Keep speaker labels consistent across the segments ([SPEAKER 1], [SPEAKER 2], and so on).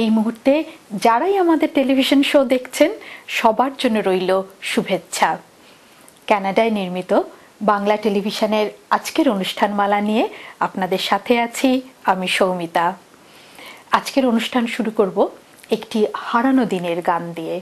[SPEAKER 1] এই মুহূর্তে যারাই আমাদের টেলিভিশন শো দেখছেন সবার জন্য রইল শুভেচ্ছা। কানাডায় নির্মিত বাংলা টেলিভিশনের আজকের অনুষ্ঠানমালা নিয়ে আপনাদের সাথে আছি আমি সৌমিতা। আজকের অনুষ্ঠান শুরু করব একটি হারানো দিনের গান দিয়ে।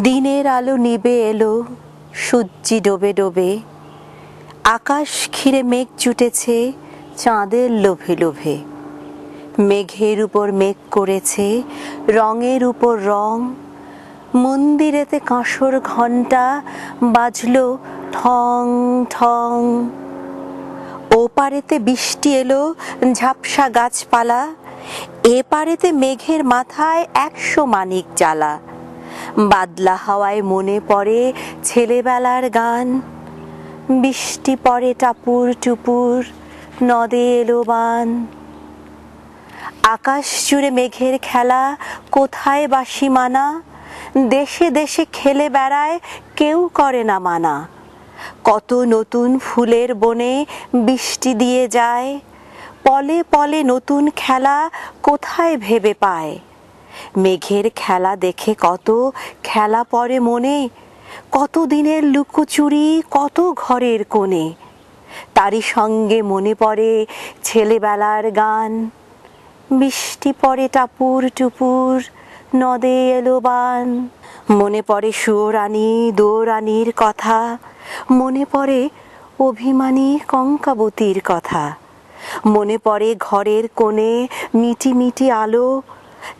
[SPEAKER 2] দিনের আলো নিবে এলো, সূর্যি ডোবে ডোবে, আকাশ ঘিরে মেঘ জুটেছে চাঁদের লোভে লোভে। মেঘের উপর মেঘ করেছে রঙের উপর রং, মন্দিরেতে কাঁসর ঘণ্টা বাজলো ঠং ঠং। ওপারেতে বৃষ্টি এলো ঝাপসা গাছপালা, এপারেতে মেঘের মাথায় 100 মানিক জ্বালা। বাদলা হাওয়ায় মনে পড়ে ছেলেবেলার গান, বৃষ্টি পড়ে টাপুর টুপুর, নদে এলো বান। আকাশ জুড়ে মেঘের খেলা, কোথায় বাঁশি মানা, দেশে দেশে খেলে বেড়ায় কেউ করে না মানা। কত নতুন ফুলের বনে বৃষ্টি দিয়ে যায়, পলে পলে নতুন খেলা কোথায় ভেবে পায়। মেঘের খেলা দেখে কত খেলা পড়ে মনে, কত দিনের লুকোচুরি কত ঘরের কোণে। তারই সঙ্গে মনে পড়ে ছেলেবেলার গান। বৃষ্টি পড়ে টাপুর টুপুর, নদে এলো বান। মনে পড়ে সুয়োরানী দোরানির কথা, মনে পড়ে অভিমানী কঙ্কাবতীর কথা। মনে পড়ে ঘরের কোণে মিটি মিটি আলো,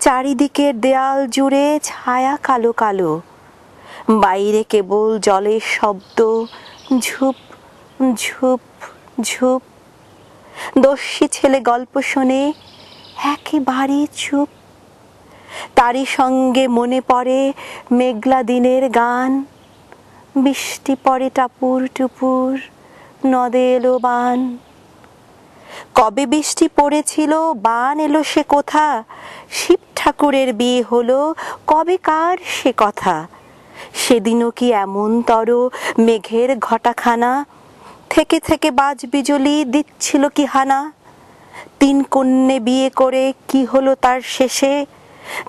[SPEAKER 2] চারিদিকের দেয়াল জুড়ে ছায়া কালো কালো। বাইরে কেবল জলের শব্দ, ঝুপ ঝুপ ঝুপ। দস্যি ছেলে গল্প শোনে একেবারে চুপ। তারই সঙ্গে মনে পড়ে মেঘলা দিনের গান। বৃষ্টি পড়ে টাপুর টুপুর, নদে এলো বান। কবে বৃষ্টি পড়েছিল, বান এলো সে কোথা? শিব ঠাকুরের বিয়ে হলো কবে কার সে কথা? সেদিনও কি এমন তর মেঘের ঘটাখানা, থেকে থেকে বাজ বিজলি দিচ্ছিল কি হানা? তিন কন্যে বিয়ে করে কি হলো তার শেষে,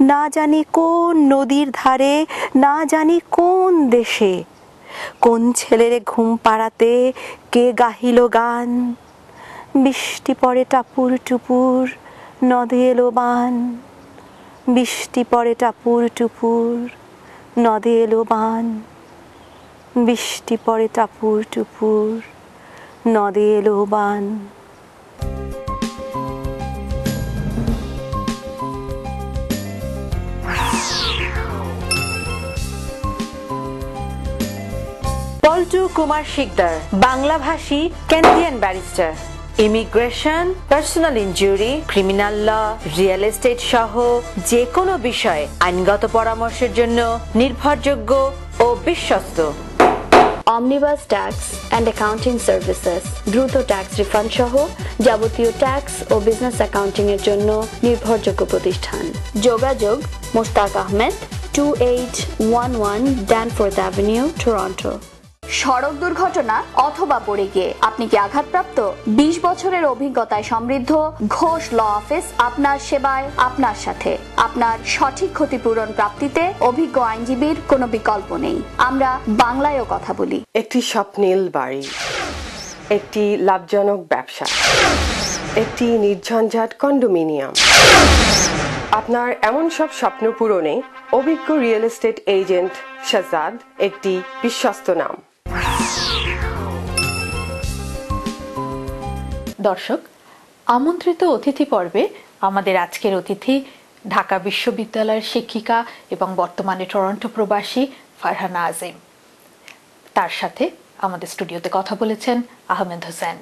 [SPEAKER 2] না জানি কোন নদীর ধারে, না জানি কোন দেশে। কোন ছেলের ঘুম পাড়াতে কে গাহিল গান। বৃষ্টি পড়ে টাপুর টুপুর, নদে এলো বান। বৃষ্টি পড়ে টাপুর টুপুর, নদে এলো বান। বৃষ্টি পড়ে টাপুর টুপুর, নদে এলো বান। পল্টু কুমার শিকদার, বাংলাভাষী Canadian barrister. Immigration, personal injury, criminal law, real estate সহ যে কোনো বিষয়ে আইনগত পরামর্শের জন্য নির্ভরযোগ্য ও বিশ্বস্ত।
[SPEAKER 3] Omnibus tax and accounting services, দ্রুত ট্যাক্স রিফান্ড সহ যাবতীয় ট্যাক্স ও বিজনেস অ্যাকাউন্টিং এর জন্য নির্ভরযোগ্য প্রতিষ্ঠান। যোগাযোগ Moshtaq Ahmed, 2811 Danforth Avenue, Toronto. সড়ক দুর্ঘটনা অথবা পড়ে গিয়ে আপনি কি আঘাতপ্রাপ্ত? 20 বছরের অভিজ্ঞতায় সমৃদ্ধ ঘোষ ল অফিস আপনার সেবায়, আপনার সাথে। আপনার সঠিক ক্ষতিপূরণ প্রাপ্তিতে অভিজ্ঞ আইনজীবীর কোনো বিকল্প নেই। আমরা বাংলায়ও কথা বলি।
[SPEAKER 4] একটি স্বপ্নিল বাড়ি, একটি লাভজনক ব্যবসা, একটি নির্ঝঞ্ঝাট কন্ডোমিনিয়াম। আপনার এমন সব স্বপ্ন পূরণে অভিজ্ঞ রিয়েল এস্টেট এজেন্ট শাহজাদ একটি বিশ্বস্ত নাম।
[SPEAKER 1] দর্শক, আমন্ত্রিত অতিথি পর্বে আমাদের আজকের অতিথি ঢাকা বিশ্ববিদ্যালয়ের শিক্ষিকা এবং বর্তমানে টরন্টো প্রবাসী ফারহানা আজিম। তার সাথে আমাদের স্টুডিওতে কথা বলেছেন আহমেদ হোসেন।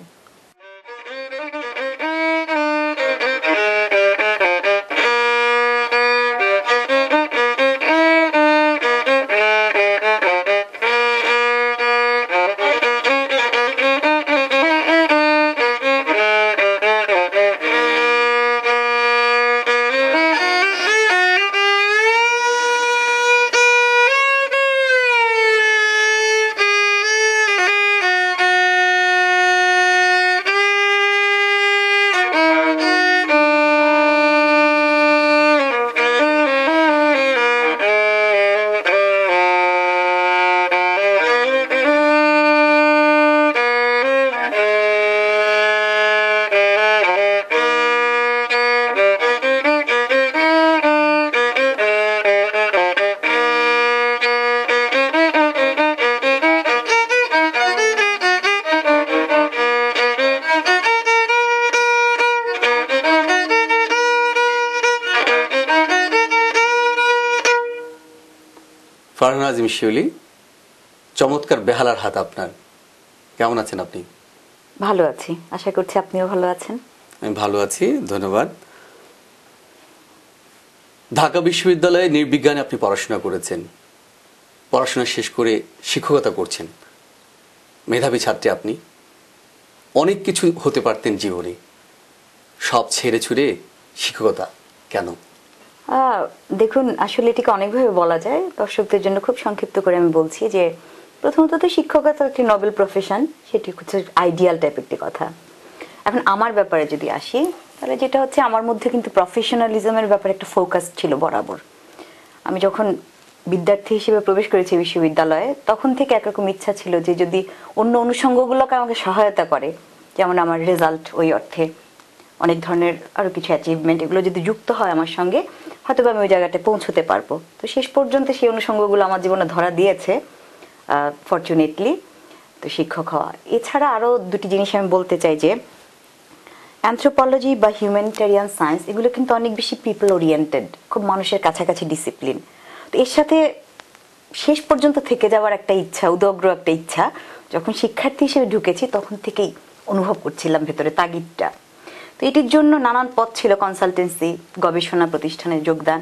[SPEAKER 5] ফারহানা আজিম শিউলি, চমৎকার বেহালার হাত আপনার। কেমন আছেন আপনি?
[SPEAKER 3] ভালো আছি, আশা করছি আপনিও ভালো আছেন।
[SPEAKER 5] আমি ভালো আছি, ধন্যবাদ। ঢাকা বিশ্ববিদ্যালয়ে নৃবিজ্ঞানে আপনি পড়াশোনা করেছেন, পড়াশোনা শেষ করে শিক্ষকতা করছেন। মেধাবী ছাত্রী আপনি, অনেক কিছু হতে পারতেন জীবনে, সব ছেড়ে ছুড়ে শিক্ষকতা কেন?
[SPEAKER 3] দেখুন, আসলে এটিকে অনেকভাবে বলা যায়। দর্শকদের জন্য খুব সংক্ষিপ্ত করে আমি বলছি যে প্রথমত তো শিক্ষকতা একটি নোবেল প্রফেশন, সেটি হচ্ছে আইডিয়াল টাইপ একটি কথা। এখন আমার ব্যাপারে যদি আসি, তাহলে যেটা হচ্ছে আমার মধ্যে কিন্তু প্রফেশনালিজমের ব্যাপারে একটা ফোকাস ছিল বরাবর। আমি যখন
[SPEAKER 6] বিদ্যার্থী হিসেবে প্রবেশ করেছি বিশ্ববিদ্যালয়ে, তখন থেকে একরকম ইচ্ছা ছিল যে যদি অন্য অনুষঙ্গগুলোকে আমাকে সহায়তা করে, যেমন আমার রেজাল্ট, ওই অর্থে অনেক ধরনের আরো কিছু অ্যাচিভমেন্ট, এগুলো যদি যুক্ত হয় আমার সঙ্গে, হয়তো আমি ওই জায়গাটা পৌঁছতে পারবো। তো শেষ পর্যন্ত সেই অনুষঙ্গগুলো আমার জীবনে ধরা দিয়েছে ফরচুনেটলি। তো শিক্ষক হওয়া এছাড়া আরো দুটি জিনিস আমি বলতে চাই, যে অ্যানথ্রোপোলজি বা হিউম্যানিটেরিয়ান সায়েন্স এগুলো কিন্তু অনেক বেশি পিপল ওরিয়েন্টেড, খুব মানুষের কাছাকাছি ডিসিপ্লিন। তো এর সাথে শেষ পর্যন্ত থেকে যাওয়ার একটা ইচ্ছা, উদগ্র একটা ইচ্ছা, যখন শিক্ষার্থী হিসেবে ঢুকেছি তখন থেকেই অনুভব করছিলাম ভেতরে তাগিদটা। তো এটির জন্য নানান পথ ছিল, কনসালটেন্সি, গবেষণা প্রতিষ্ঠানে যোগদান।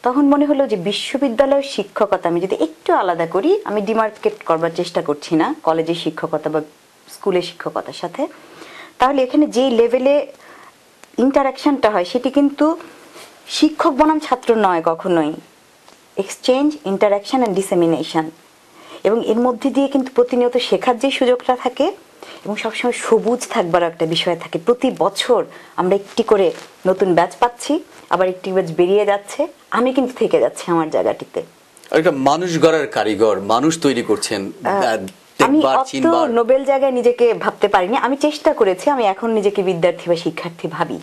[SPEAKER 6] তখন মনে হলো যে বিশ্ববিদ্যালয়ের শিক্ষকতা আমি যদি একটু আলাদা করি, আমি ডিমার্কেট করবার চেষ্টা করছি না কলেজের শিক্ষকতা বা স্কুলের শিক্ষকতার সাথে, তাহলে এখানে যে লেভেলে ইন্টারাকশনটা হয় সেটি কিন্তু শিক্ষক বনাম ছাত্র নয় কখনোই, এক্সচেঞ্জ, ইন্টারাকশন অ্যান্ড ডিসেমিনেশন। এবং এর মধ্যে দিয়ে কিন্তু প্রতিনিয়ত শেখার যে সুযোগটা থাকে এবং সবসময় সবুজ থাকবার একটা বিষয় থাকে। প্রতি বছর আমরা একটি করে নতুন ব্যাচ পাচ্ছি, আবার একটি ব্যাচ বেরিয়ে যাচ্ছে, আমি কিন্তু থেকে যাচ্ছি আমার জায়গাটিতে।
[SPEAKER 5] একটা মানুষ গড়ার কারিগর, মানুষ তৈরি করছেন।
[SPEAKER 6] আমি অত নোবেল জায়গায় নিজেকে ভাবতে পারিনি, আমি চেষ্টা করেছি, আমি এখন নিজেকে বিদ্যার্থী বা শিক্ষার্থী ভাবি।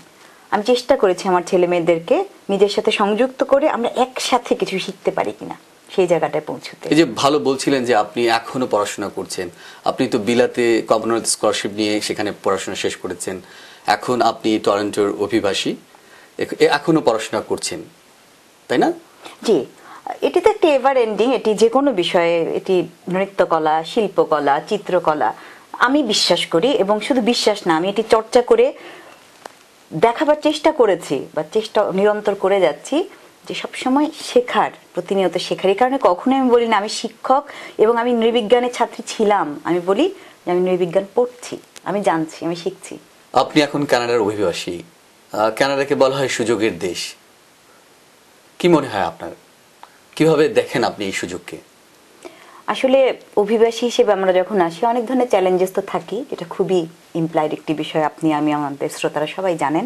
[SPEAKER 6] আমি চেষ্টা করেছি আমার ছেলে মেয়েদেরকে নিজের সাথে সংযুক্ত করে আমরা একসাথে কিছু শিখতে পারি কিনা সেই জায়গাটায় পৌঁছতে।
[SPEAKER 5] এই যে ভালো বলছিলেন যে আপনি এখনো পড়াশোনা করছেন, আপনি তো বিলাতে কমনওয়েলথ স্কলারশিপ নিয়ে সেখানে পড়াশোনা শেষ করেছেন, এখন আপনি টরন্টোর অভিবাসী, এখনো পড়াশোনা করছেন, তাই না?
[SPEAKER 6] জি, এটি তো একটা এভার এন্ডিং, এটি যে কোনো বিষয়ে, এটি নৃত্যকলা, শিল্পকলা, চিত্রকলা, আমি বিশ্বাস করি। এবং শুধু বিশ্বাস না, আমি এটি চর্চা করে দেখাবার চেষ্টা করেছি বা চেষ্টা নিরন্তর করে যাচ্ছি যে সবসময় শেখার, প্রতিনিয়ত শেখার। এই কারণে কখনোই আমি বলি না আমি শিক্ষক এবং আমি নৃবিজ্ঞানের ছাত্রী ছিলাম, আমি বলি যে আমি নৃবিজ্ঞান পড়ছি, আমি জানছি, আমি শিখছি।
[SPEAKER 5] আপনি এখন কানাডার অভিবাসী, কানাডাকে বলা হয় সুযোগের দেশ। কি মনে হয় আপনার, কিভাবে দেখেন আপনি এই সুযোগকে?
[SPEAKER 6] আসলে অভিবাসী হিসেবে আমরা যখন আসি অনেক ধরনের চ্যালেঞ্জেস তো থাকি, যেটা খুবই ইমপ্লাইড একটি বিষয়, আপনি, আমি, আমাদের শ্রোতারা সবাই জানেন।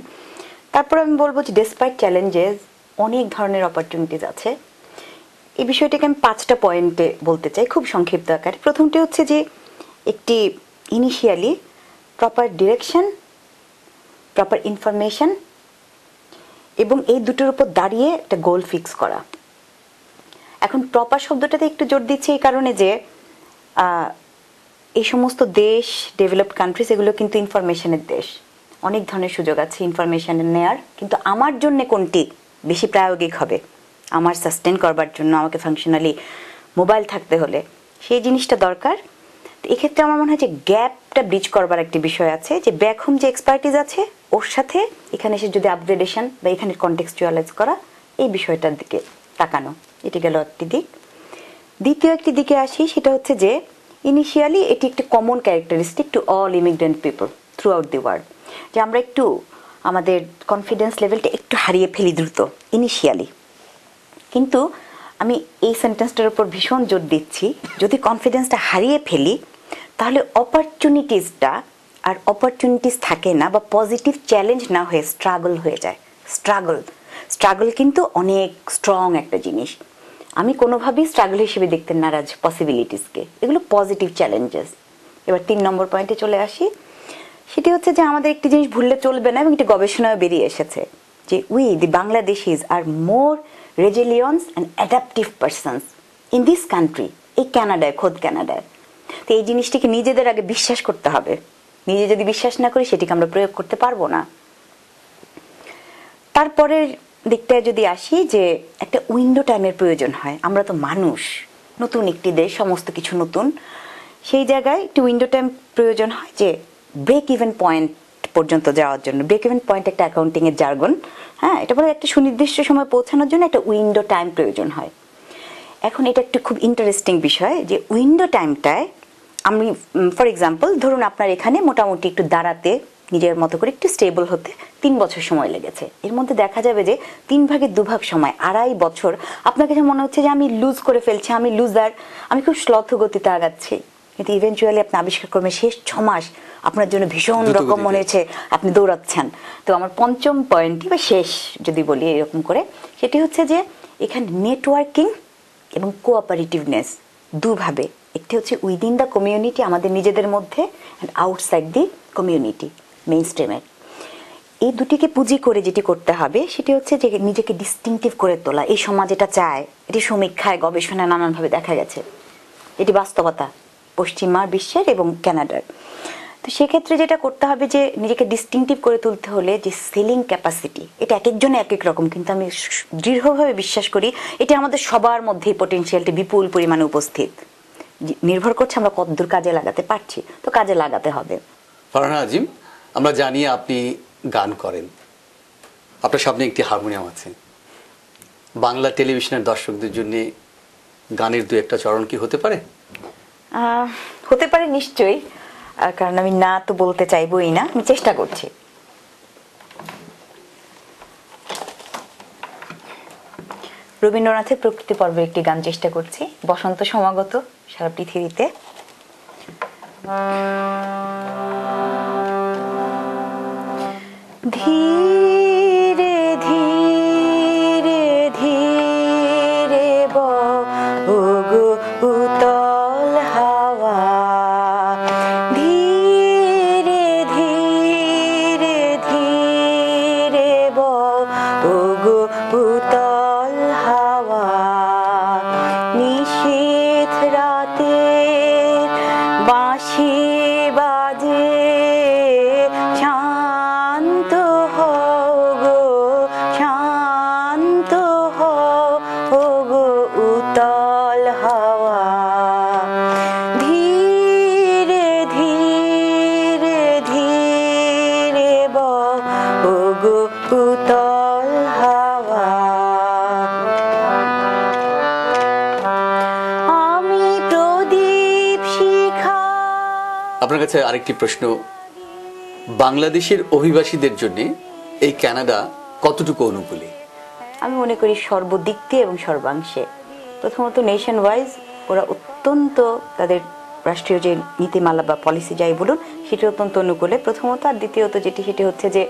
[SPEAKER 6] তারপর আমি বলবো যে ডেসপাইট চ্যালেঞ্জেস অনেক ধরনের অপরচুনিটিস আছে। এই বিষয়টাকে আমি 5টা পয়েন্টে বলতে চাই খুব সংক্ষিপ্ত আকারে। প্রথমটি হচ্ছে যে একটি initially proper direction, proper information এবং এই দুটোর উপর দাঁড়িয়ে একটা গোল ফিক্স করা। এখন প্রপার শব্দটাতে একটু জোর দিচ্ছে এই কারণে যে এই সমস্ত দেশ, ডেভেলপড কান্ট্রিজ, এগুলো কিন্তু ইনফরমেশনের দেশ, অনেক ধরনের সুযোগ আছে ইনফরমেশন নেয়ার, কিন্তু আমার জন্য কোনটি বেশি প্রায়োগিক হবে, আমার সাস্টেন করবার জন্য আমাকে ফাংশনালি মোবাইল থাকতে হলে সেই জিনিসটা দরকার। তো এক্ষেত্রে আমার মনে হয় যে গ্যাপটা ব্রিজ করবার একটি বিষয় আছে, যে ব্যাক হোম যে এক্সপার্টিস আছে ওর সাথে এখানে এসে যদি আপগ্রেডেশন বা এখানে কনটেক্সচুয়ালাইজ করা, এই বিষয়টার দিকে তাকানো, এটি গেল একটি দিক। দ্বিতীয় একটি দিকে আসি, সেটা হচ্ছে যে ইনিশিয়ালি এটি একটি common characteristic to all immigrant people through out the world, যে আমরা একটু আমাদের কনফিডেন্স লেভেলটা একটু হারিয়ে ফেলি দ্রুত ইনিশিয়ালি। কিন্তু আমি এই সেন্টেন্সটার উপর ভীষণ জোর দিচ্ছি, যদি কনফিডেন্সটা হারিয়ে ফেলি তাহলে অপরচুনিটিসটা আর অপরচুনিটিস থাকে না, বা পজিটিভ চ্যালেঞ্জ না হয়ে স্ট্রাগল হয়ে যায়। স্ট্রাগল কিন্তু অনেক স্ট্রং একটা জিনিস, আমি কোনোভাবেই স্ট্রাগল হিসেবে দেখতে নারাজ পসিবিলিটিসকে, এগুলো পজিটিভ চ্যালেঞ্জেস। এবার 3 নম্বর পয়েন্টে চলে আসি, সেটি হচ্ছে যে আমাদের একটি জিনিস ভুললে চলবে না, এবং একটি গবেষণায় বেরিয়ে এসেছে যে we the Bangladeshis are more resilience and adaptive persons in this country, এই কানাডায়, খোদ কানাডায়। তো এই জিনিসটিকে নিজেদের আগে বিশ্বাস করতে হবে, নিজে যদি বিশ্বাস না করি সেটিকে আমরা প্রয়োগ করতে পারবো না। তারপরের দিকটায় যদি আসি, যে একটা উইন্ডো টাইমের প্রয়োজন হয়, আমরা তো মানুষ, নতুন একটি দেশ, সমস্ত কিছু নতুন, সেই জায়গায় একটি উইন্ডো টাইম প্রয়োজন হয় যে ব্রেক ইভেন পয়েন্ট পর্যন্ত যাওয়ার জন্য। ব্রেক ইভেন পয়েন্ট একটা অ্যাকাউন্টিং এর জার্গন, হ্যাঁ, এটা বলে একটা সুনির্দিষ্ট সময় পৌঁছানোর জন্য একটা উইন্ডো টাইম প্রয়োজন হয়। এখন এটা একটা খুব ইন্টারেস্টিং বিষয় যে উইন্ডো টাইমটায় আমি, ফর এক্সাম্পল ধরুন আপনার এখানে মোটামুটি একটু দাঁড়াতে, নিজের মতো করে একটু স্টেবল হতে 3 বছর সময় লেগেছে। এর মধ্যে দেখা যাবে যে 3 ভাগের 2 ভাগ সময়, 2.5 বছর আপনার কাছে মনে হচ্ছে যে আমি লুজ করে ফেলছি, আমি লুজার, আমি খুব শ্লথ গতিতে আগাচ্ছি, কিন্তু ইভেনচুয়ালি আপনি আবিষ্কার করবেন শেষ 6 মাস আপনার জন্য ভীষণ রকম মনে হয়েছে আপনি দৌড়াচ্ছেন। তো আমার 5ম পয়েন্টই বা শেষ যদি বলি এরকম করে, সেটি হচ্ছে যে এখানে নেটওয়ার্কিং এবং কোঅপারেটিভনেস দুভাবে, একটি হচ্ছে উইদিন দ্য কমিউনিটি আমাদের নিজেদের মধ্যে, অ্যান্ড আউটসাইড দি কমিউনিটি মেইন স্ট্রিমের। এই দুটিকে পুঁজি করে যেটি করতে হবে সেটি হচ্ছে যে নিজেকে ডিস্টিংটিভ করে তোলা। এই সমাজ এটা চায়, এটি সমীক্ষায় গবেষণায় নানানভাবে দেখা গেছে, এটি বাস্তবতা পশ্চিমা বিশ্বের এবং কানাডার। তো সেক্ষেত্রে যেটা করতে হবে যে নিজেকে ডিস্টিংটিভ করে তুলতে হলে যে সেলিং ক্যাপাসিটি, এটা এক একজনে এক এক রকম, কিন্তু আমি দৃঢ়ভাবে বিশ্বাস করি এটা আমাদের সবার মধ্যেই পটেনশিয়ালটি বিপুল পরিমাণে উপস্থিত। নির্ভর করছে আমরা কতদূর কাজে লাগাতে পারছি, তো কাজে লাগাতে হবে।
[SPEAKER 5] ফারহানা আজিম, আমরা জানি আপনি গান করেন, আপনার সামনে একটি হারমোনিয়াম আছে। বাংলা টেলিভিশনের দর্শকদের জন্য গানের দু একটা চরণ কি হতে পারে?
[SPEAKER 6] হতে পারে নিশ্চয়ই, কারণ আমি না তো বলতে চাইবই না, আমি চেষ্টা করছি। রবীন্দ্রনাথের প্রকৃতি পর্বে একটি গান চেষ্টা করছি, বসন্ত সমাগত সারা পৃথিবীতে। ধীরে ধীরে ধীরে বগো উতল হাওয়া, ধীরে ধীরে ধীরে বগো উতল হাওয়া, নিশীথ রাতে বাঁশি বাজে, শান্ত হও গো, শান্ত হও গো উতল হাওয়া, ধীরে ধীরে ধীরে বগো উতল হাওয়া। আমি প্রদীপ শিখা।
[SPEAKER 5] আপনার কাছে আরেকটি প্রশ্ন, বাংলাদেশের অভিবাসীদের জন্য এই কানাডা কতটুকু অনুকূলী?
[SPEAKER 6] আমি মনে করি সর্বদিক দিয়ে এবং সর্বাংশে। প্রথমত নেশন ওয়াইজ ওরা অত্যন্ত, তাদের রাষ্ট্রীয় যে নীতিমালা বা পলিসি যাই বলুন সেটি অত্যন্ত অনুকূলে প্রথমত। আর দ্বিতীয়ত সেটি হচ্ছে যে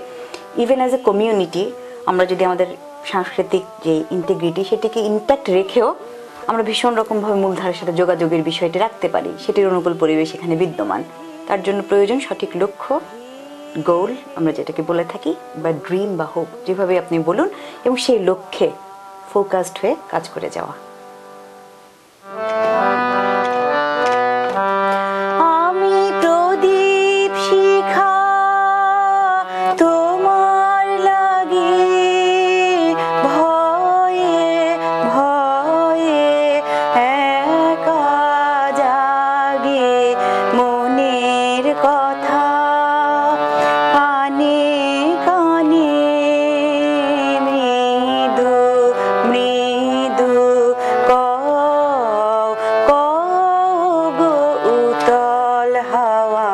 [SPEAKER 6] ইভেন অ্যাজ এ কমিউনিটি আমরা যদি আমাদের সাংস্কৃতিক যে ইন্টিগ্রিটি সেটিকে ইনট্যাক্ট রেখেও আমরা ভীষণ রকমভাবে মূলধারের সাথে যোগাযোগের বিষয়টি রাখতে পারি, সেটির অনুকূল পরিবেশ এখানে বিদ্যমান। তার জন্য প্রয়োজন সঠিক লক্ষ্য, গোল আমরা যেটাকে বলে থাকি, বা ড্রিম বা হোপ, যেভাবে আপনি বলুন, এবং সেই লক্ষ্যে ফোকাসড হয়ে কাজ করে যাওয়া। আমি প্রদীপ শিখা তোমার লাগি, ভয়ে ভয়ে একা জাগে, মনের কথা কানে কানে মৃদু মৃদু কও গো উতল হাওয়া,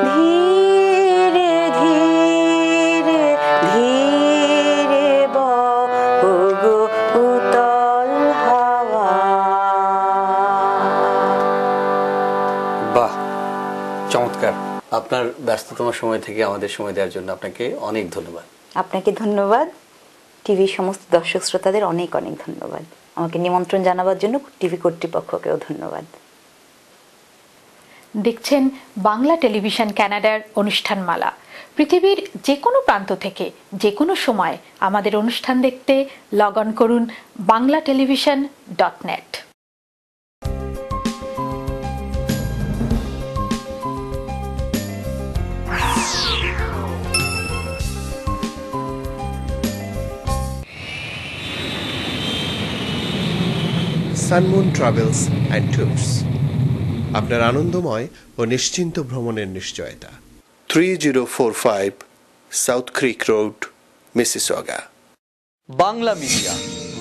[SPEAKER 6] ধীরে ধীরে ধীরে বগো উতল হাওয়া।
[SPEAKER 5] বাহ, চমৎকার। আপনার ব্যস্ততম সময় থেকে আমাদের সময় দেওয়ার জন্য আপনাকে অনেক ধন্যবাদ।
[SPEAKER 6] আপনাকে ধন্যবাদ, টিভির সমস্ত দর্শক শ্রোতাদের অনেক অনেক ধন্যবাদ। আমাকে নিমন্ত্রণ জানাবার জন্য টিভি কর্তৃপক্ষকেও ধন্যবাদ।
[SPEAKER 1] দেখছেন বাংলা টেলিভিশন কানাডার অনুষ্ঠানমালা। পৃথিবীর যে কোনো প্রান্ত থেকে যে কোনো সময় আমাদের অনুষ্ঠান দেখতে লগ অন করুন banglatelevision.net।
[SPEAKER 7] Sunmoon travels and tours, আপনার আনন্দময় ও নিশ্চিন্ত ভ্রমণের নিশ্চয়তা। 3045 South Creek Road, Mississauga.
[SPEAKER 8] Bangla media,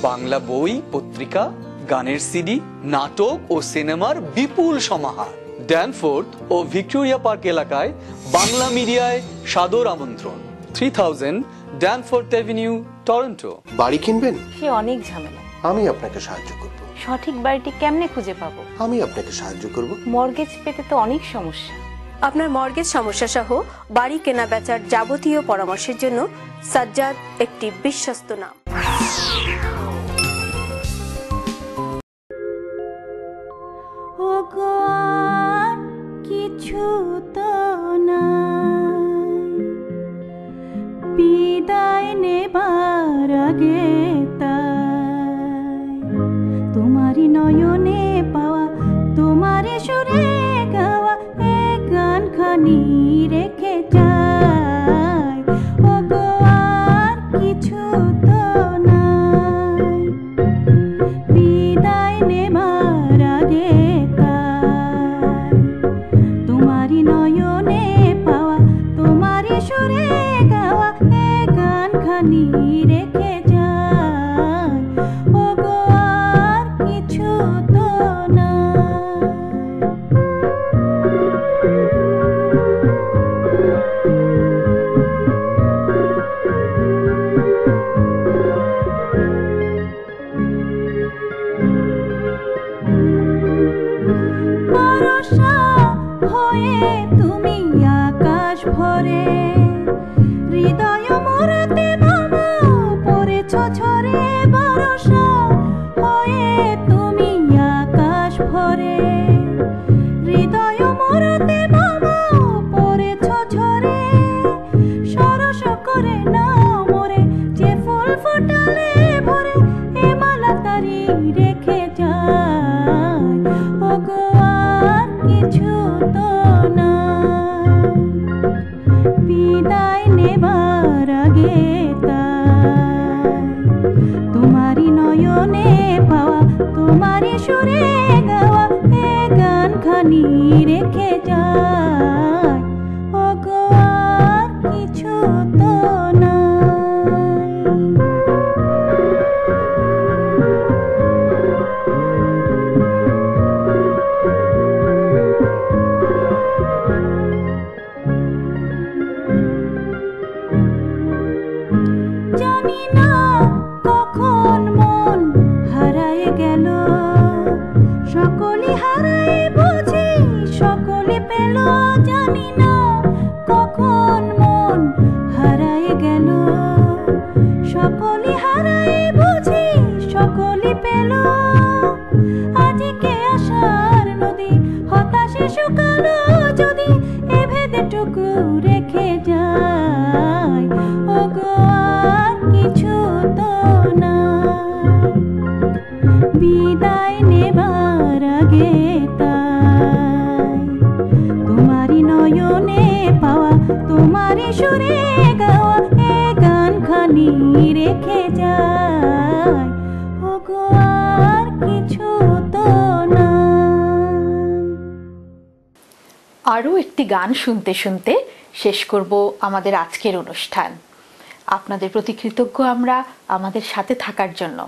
[SPEAKER 8] Bangla বই, পত্রিকা, গানের সিডি, নাটক ও সিনেমার বিপুল সমাহার। ড্যানফোর্থ ও ভিক্টোরিয়া পার্ক এলাকায় বাংলা মিডিয়ায় সাদর আমন্ত্রণ। 3000 ড্যানফোর্থ অ্যাভিনিউ, টরন্টো।
[SPEAKER 7] বাড়ি কিনবেন?
[SPEAKER 9] সে অনেক ঝামেলা।
[SPEAKER 7] আমি আপনাকে সাহায্য করব।
[SPEAKER 9] সঠিক বাড়িটি কেমনে খুঁজে পাবো?
[SPEAKER 7] আমি আপনাকে সাহায্য করব।
[SPEAKER 9] মর্গেজ পেতে তো অনেক সমস্যা।
[SPEAKER 10] আপনার মর্গেজ সমস্যা সহ বাড়ি কেনা বেচার যাবতীয় পরামর্শের জন্য সাজ্জাদ একটি বিশ্বস্ত নাম।
[SPEAKER 11] বিদায় নেবার আগে তাই তোমারই নয়নে পাওয়া, তোমারই সুরে গাওয়া এ গানখানি রেখে যাই। ওগো আর কিছু তো নাই, বিদায় নেবার আগে তাই তোমারই নয়নে পাওয়া, তোমারই সুরে গাওয়া এ গানখানি রেখে যাই। ওগো আর কিছু তো নাই। ভরসা হয়ে তুমি আকাশ ভরে, হৃদয় মোরাতে মামা পড়েছ ঝরে। ভরসা হয়ে তুমি আকাশ ভরে, হৃদয় মোরাতে মামা পড়েছ ঝরে। সরস করে না মোরে যে ফুল ফোটালে ভরে, এ মালা তারি রেখে যাই। ওগো আর কিছু তো নাই, বিদায় নেবার আগে তাই তোমারই নয়নে পাওয়া, তোমারই সুরে গাওয়া এ গানখানি রেখে যাই। ওগো আর কিছু তো নাই। জানি না কখন মন হারায় গেল, সকলে হারায় বুঝি সকলে পেল। জানি না কখন মন হারায় গেল, সকলে হারায় বুঝি সকলে পেল। আজকে আশার নদী হতাশে শুকালো যদি, এ ভেদেটুকু রেখে যাই। ওগো আর কিছু তো নাই, বিদায় নেবার আগে তাই তোমারই নয়নে পাওয়া, তোমারই সুরে গাওয়া এ গানখানি রেখে যাই। ওগো আর কিছু তো নাই।
[SPEAKER 1] আরও একটি গান শুনতে শুনতে শেষ করব আমাদের আজকের অনুষ্ঠান। আপনাদের প্রতি কৃতজ্ঞ আমরা আমাদের সাথে থাকার জন্য।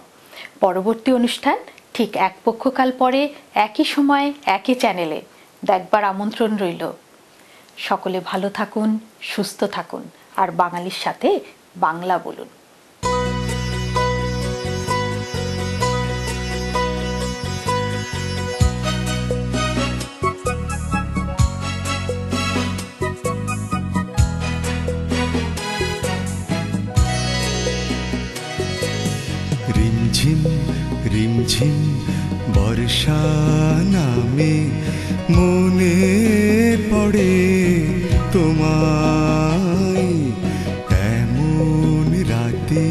[SPEAKER 1] পরবর্তী অনুষ্ঠান ঠিক এক পক্ষকাল পরে একই সময় একই চ্যানেলে দেখবার আমন্ত্রণ রইল। সকলে ভালো থাকুন, সুস্থ থাকুন, আর বাঙালির সাথে বাংলা বলুন।
[SPEAKER 12] রিমঝিম রিমঝিম বর্ষা নামে, মনে পড়ে তোমায়। এমন রাতে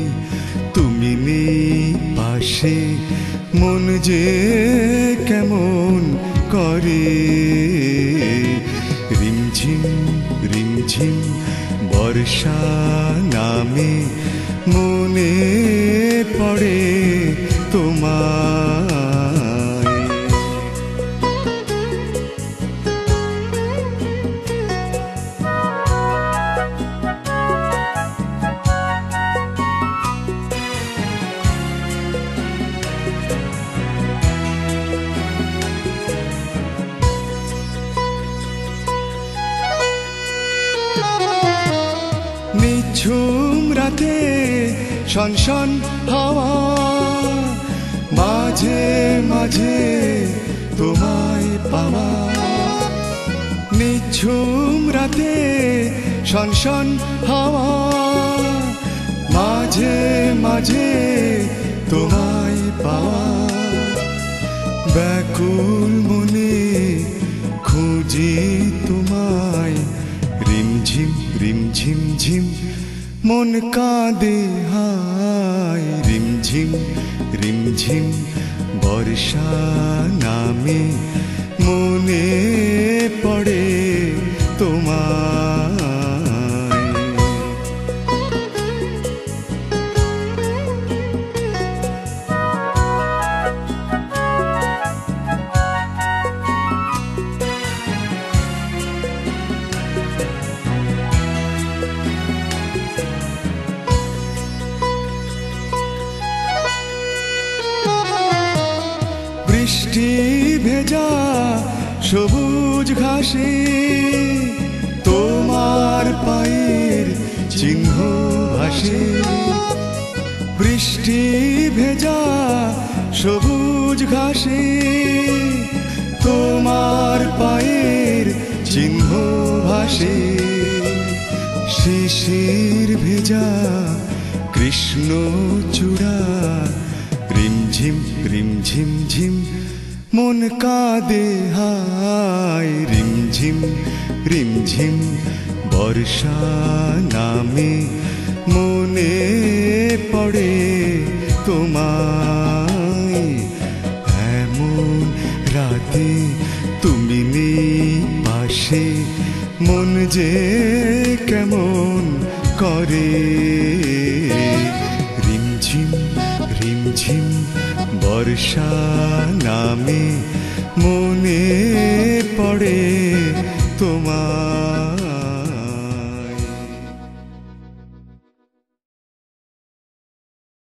[SPEAKER 12] তুমি নেই পাশে, মন যে কেমন করে। রিমঝিম রিমঝিম বর্ষা নামে, মনে পড়ে তোমায়। নিঝুম রাতে শনশন হাওয়া, মাঝে মাঝে তোমায় পাওয়া। নিঝুম রাতে শনশন হাওয়া, মাঝে মাঝে তোমায় পাওয়া। ব্যাকুল মনে খুঁজি তোমায়, রিমঝিম রিমঝিম ঝিম মন কাঁদে হায় রিমঝিম রিমঝিম বর্ষা নামে মনে পড়ে তোমায়। বৃষ্টি ভেজা সবুজ ঘাসে তোমার পায়ের চিহ্ন ভাসে। বৃষ্টি ভেজা সবুজ ঘাসে তোমার পায়ের চিহ্ন ভাসে। শিশির ভেজা কৃষ্ণ চূড়া রিমঝিম রিমঝিম ঝিম মন কাঁদে হায় রিমঝিম রিমঝিম বর্ষা নামে মনে পড়ে তোমায়। এমন রাতে তুমি নেই পাশে মন যে কেমন করে। রিমঝিম রিমঝিম বর্ষা নামে মনে পড়ে তোমার।